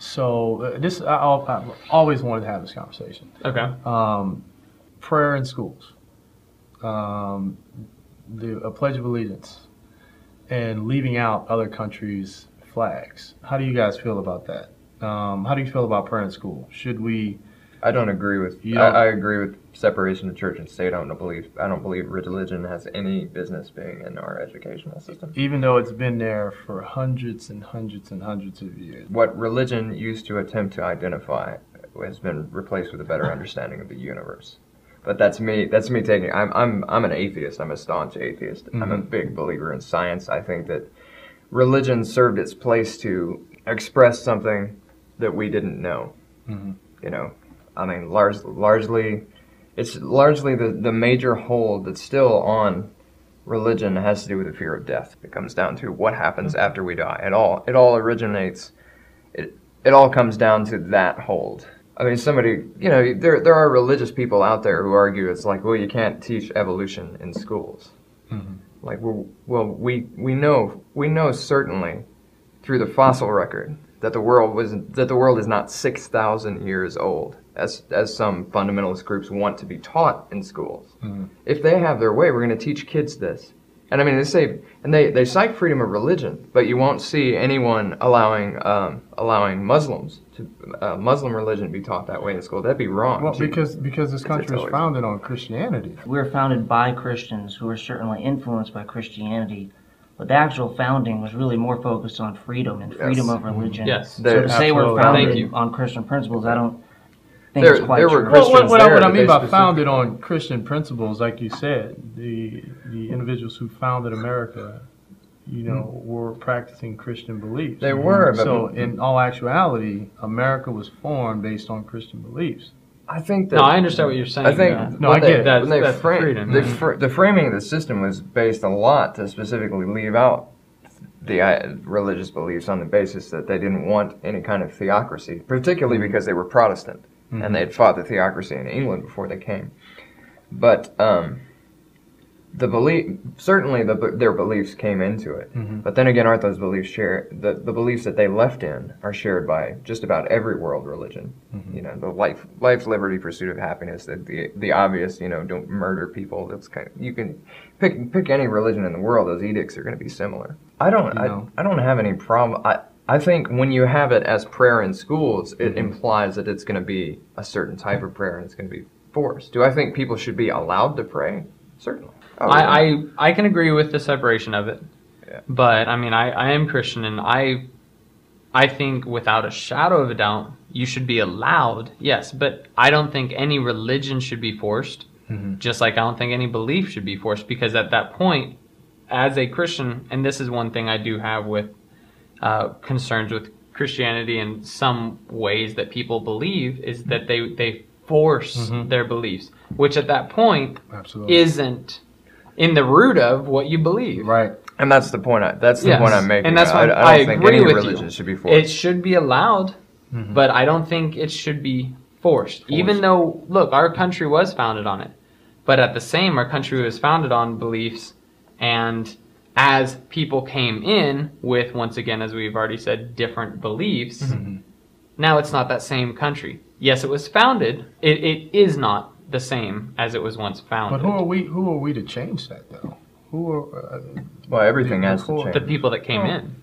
So I've always wanted to have this conversation. Okay. Prayer in schools, a Pledge of Allegiance, and leaving out other countries' flags. How do you guys feel about that? How do you feel about prayer in school? Should we? I don't agree with. I agree with separation of church and state. I don't believe religion has any business being in our educational system. Even though it's been there for hundreds and hundreds and hundreds of years. What religion used to attempt to identify has been replaced with a better understanding of the universe. But that's me. That's me taking. I'm an atheist. I'm a staunch atheist. Mm-hmm. I'm a big believer in science. I think that religion served its place to express something that we didn't know. Mm-hmm. You know. I mean, largely, it's largely the major hold that's still on religion has to do with the fear of death. It comes down to what happens after we die. It all originates. It all comes down to that hold. I mean, there are religious people out there who argue it's like, well, you can't teach evolution in schools. Mm-hmm. Like, we know certainly through the fossil record that the world is not 6,000 years old, as some fundamentalist groups want to be taught in schools. Mm-hmm. If they have their way, we're going to teach kids this. And I mean, they cite freedom of religion, but you won't see anyone allowing Muslims to Muslim religion be taught that way in school. That'd be wrong. Well, because this country was founded on Christianity. We were founded by Christians who were certainly influenced by Christianity. But the actual founding was really more focused on freedom and freedom of religion. Yes. So to say we're founded on Christian principles, I don't think it's quite true. What I mean by founded on Christian principles, like you said, the individuals who founded America, were practicing Christian beliefs. They were. So in all actuality, America was formed based on Christian beliefs. I think that. No, I understand what you're saying. I think I get it. That's freedom. The framing of the system was based a lot to specifically leave out the religious beliefs on the basis that they didn't want any kind of theocracy, particularly because they were Protestant and they had fought the theocracy in England before they came. But their beliefs came into it. Mm-hmm. But then again, aren't those beliefs shared? The beliefs that they left in are shared by just about every world religion. Mm-hmm. The life, liberty, pursuit of happiness. The obvious, don't murder people. That's you can pick any religion in the world. Those edicts are going to be similar. I don't have any problem. I think when you have it as prayer in schools, it implies that it's going to be a certain type of prayer and it's going to be forced. Do I think people should be allowed to pray? Certainly. Oh, I can agree with the separation of it, but I mean I am Christian and I think without a shadow of a doubt you should be allowed, yes, but I don't think any religion should be forced, just like I don't think any belief should be forced, because at that point, as a Christian, and this is one thing I do have with concerns with Christianity in some ways that people believe, is that they force their beliefs, which at that point isn't in the root of what you believe. Right. And that's the point. That's the point I'm making. And that's why I don't think any religion should be forced. It should be allowed, but I don't think it should be forced. Even though, look, our country was founded on it. But at the same, our country was founded on beliefs, and as people came in with, once again, as we've already said, different beliefs, now it's not that same country. Yes, it was founded. It is not the same as it was once founded. But who are we to change that, though? Who are well, everything has to change. The people that came in.